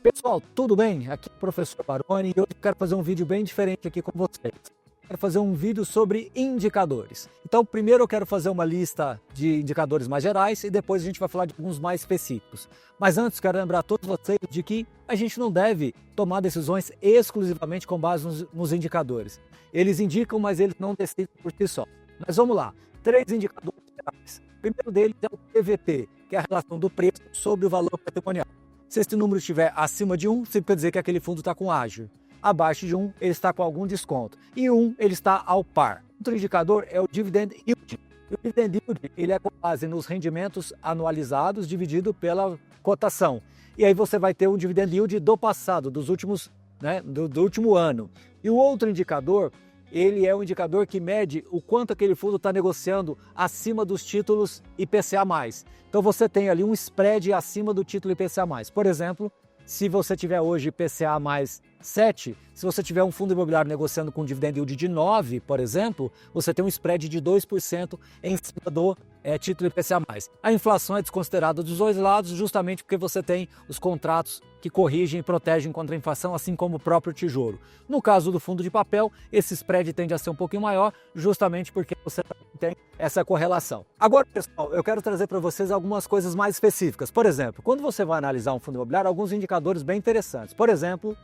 Pessoal, tudo bem? Aqui é o professor Baroni e hoje eu quero fazer um vídeo bem diferente aqui com vocês. Quero fazer um vídeo sobre indicadores. Então, primeiro eu quero fazer uma lista de indicadores mais gerais e depois a gente vai falar de alguns mais específicos. Mas antes, quero lembrar a todos vocês de que a gente não deve tomar decisões exclusivamente com base nos indicadores. Eles indicam, mas eles não decidem por si só. Mas vamos lá, 3 indicadores gerais. O primeiro deles é o PVP, que é a relação do preço sobre o valor patrimonial. Se esse número estiver acima de 1, significa dizer que aquele fundo está com ágio. Abaixo de 1, ele está com algum desconto. E 1, ele está ao par. Outro indicador é o Dividend Yield. O Dividend Yield ele é com base nos rendimentos anualizados dividido pela cotação. E aí você vai ter um Dividend Yield do passado, dos últimos, do último ano. E o outro indicador, ele é um indicador que mede o quanto aquele fundo está negociando acima dos títulos IPCA+. Então você tem ali um spread acima do título IPCA+. Por exemplo, se você tiver hoje IPCA mais 7, se você tiver um fundo imobiliário negociando com um dividend yield de 9, por exemplo, você tem um spread de 2% em cima do título IPCA+. A inflação é desconsiderada dos dois lados justamente porque você tem os contratos que corrigem e protegem contra a inflação, assim como o próprio Tesouro. No caso do fundo de papel, esse spread tende a ser um pouquinho maior, justamente porque você tem essa correlação. Agora, pessoal, eu quero trazer para vocês algumas coisas mais específicas. Por exemplo, quando você vai analisar um fundo imobiliário, alguns indicadores bem interessantes. Por exemplo,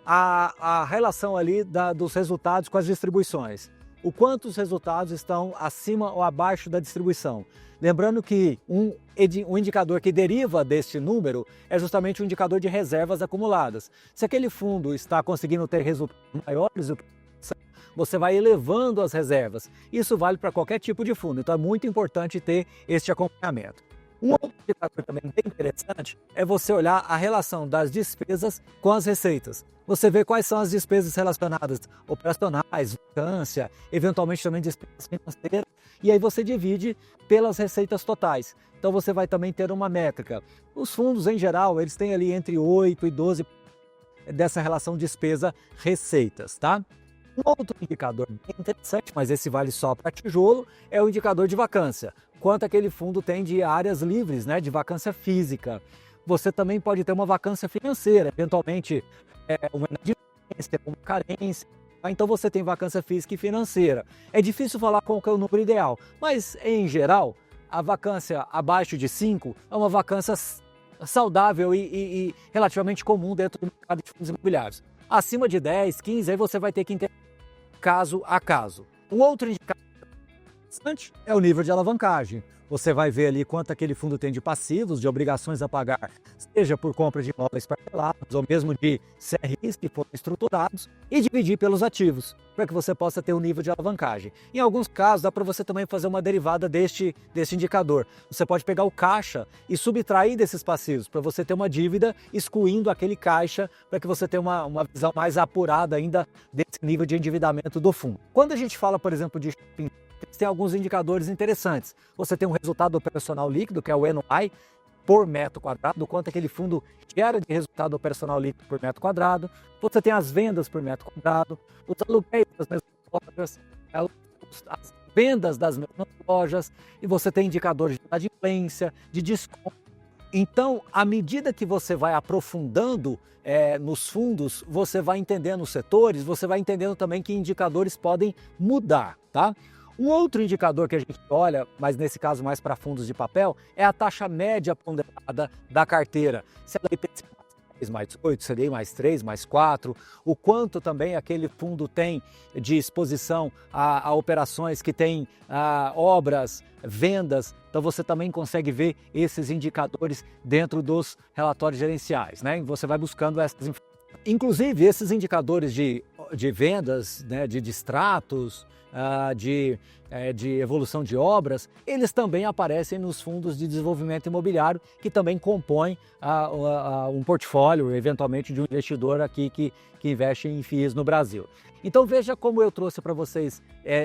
a relação ali dos resultados com as distribuições. O quanto os resultados estão acima ou abaixo da distribuição. Lembrando que um indicador que deriva deste número é justamente o indicador de reservas acumuladas. Se aquele fundo está conseguindo ter resultados maiores do que você vai elevando as reservas. Isso vale para qualquer tipo de fundo, então é muito importante ter este acompanhamento. Um outro indicador também bem interessante é você olhar a relação das despesas com as receitas. Você vê quais são as despesas relacionadas operacionais, vacância, eventualmente também despesas financeiras, e aí você divide pelas receitas totais. Então você vai também ter uma métrica. Os fundos, em geral, eles têm ali entre 8 e 12 dessa relação despesa-receitas, tá? Um outro indicador bem interessante, mas esse vale só para tijolo, é o indicador de vacância. Quanto aquele fundo tem de áreas livres, de vacância física. Você também pode ter uma vacância financeira, eventualmente uma inadimplência, uma carência. Então você tem vacância física e financeira. É difícil falar qual que é o número ideal, mas em geral, a vacância abaixo de 5 é uma vacância saudável e relativamente comum dentro do mercado de fundos imobiliários. Acima de 10, 15, aí você vai ter que entender caso a caso. Um outro indicador interessante é o nível de alavancagem. Você vai ver ali quanto aquele fundo tem de passivos, de obrigações a pagar, seja por compra de imóveis parcelados ou mesmo de CRIs que foram estruturados, e dividir pelos ativos, para que você possa ter um nível de alavancagem. Em alguns casos, dá para você também fazer uma derivada deste indicador. Você pode pegar o caixa e subtrair desses passivos, para você ter uma dívida excluindo aquele caixa, para que você tenha uma visão mais apurada ainda desse nível de endividamento do fundo. Quando a gente fala, por exemplo, de shopping, tem alguns indicadores interessantes. Você tem um resultado operacional líquido, que é o NOI, por metro quadrado, quanto aquele fundo gera de resultado operacional líquido por metro quadrado. Você tem as vendas por metro quadrado, os aluguéis das mesmas lojas, as vendas das mesmas lojas, e você tem indicadores de inadimplência, de desconto. Então, à medida que você vai aprofundando nos fundos, você vai entendendo os setores, você vai entendendo também que indicadores podem mudar, tá? Um outro indicador que a gente olha, mas nesse caso mais para fundos de papel, é a taxa média ponderada da carteira. Se ela é IPCA mais 8, CDI mais 3, mais 4, o quanto também aquele fundo tem de exposição a operações que têm obras, vendas. Então você também consegue ver esses indicadores dentro dos relatórios gerenciais, Você vai buscando essas informações. Inclusive, esses indicadores de vendas, de distratos, de evolução de obras, eles também aparecem nos fundos de desenvolvimento imobiliário, que também compõem um portfólio, eventualmente, de um investidor aqui que investe em FIIs no Brasil. Então veja como eu trouxe para vocês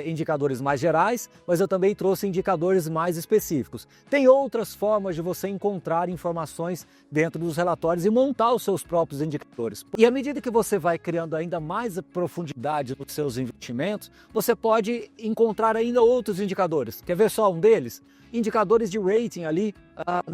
indicadores mais gerais, mas eu também trouxe indicadores mais específicos. Tem outras formas de você encontrar informações dentro dos relatórios e montar os seus próprios indicadores. E à medida que você vai criando ainda mais profundidade nos seus investimentos, você pode encontrar ainda outros indicadores. Quer ver só um deles? Indicadores de rating ali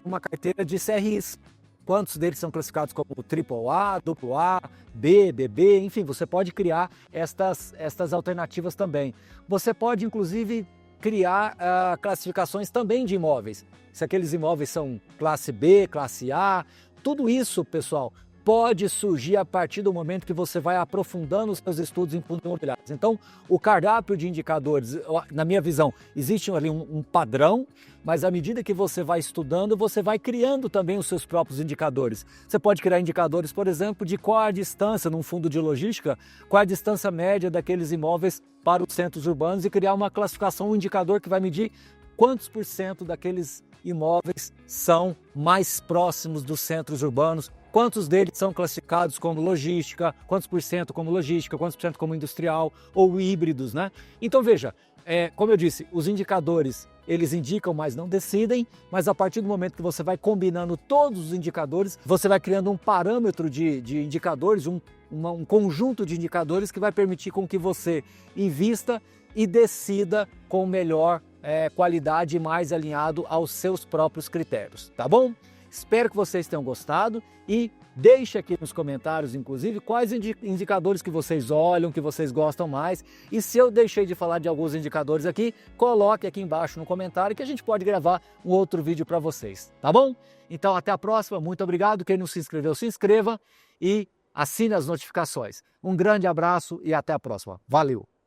numa carteira de CRIs. quantos deles são classificados como AAA, AA, B, BB, enfim, você pode criar estas alternativas também. Você pode, inclusive, criar classificações também de imóveis. Se aqueles imóveis são classe B, classe A, tudo isso, pessoal, pode surgir a partir do momento que você vai aprofundando os seus estudos em fundos imobiliários. Então, o cardápio de indicadores, na minha visão, existe ali um padrão, mas à medida que você vai estudando, você vai criando também os seus próprios indicadores. Você pode criar indicadores, por exemplo, de qual a distância, num fundo de logística, qual a distância média daqueles imóveis para os centros urbanos e criar uma classificação, um indicador que vai medir quantos por cento daqueles imóveis são mais próximos dos centros urbanos, quantos deles são classificados como logística, quantos por cento como logística, quantos por cento como industrial ou híbridos, né? Então veja, como eu disse, os indicadores, eles indicam, mas não decidem, mas a partir do momento que você vai combinando todos os indicadores, você vai criando um parâmetro de indicadores, um conjunto de indicadores que vai permitir com que você invista e decida com melhor qualidade e mais alinhado aos seus próprios critérios, tá bom? Espero que vocês tenham gostado e deixe aqui nos comentários, inclusive, quais indicadores que vocês olham, que vocês gostam mais. E se eu deixei de falar de alguns indicadores aqui, coloque aqui embaixo no comentário que a gente pode gravar um outro vídeo para vocês, tá bom? Então até a próxima, muito obrigado. Quem não se inscreveu, se inscreva e assine as notificações. Um grande abraço e até a próxima. Valeu!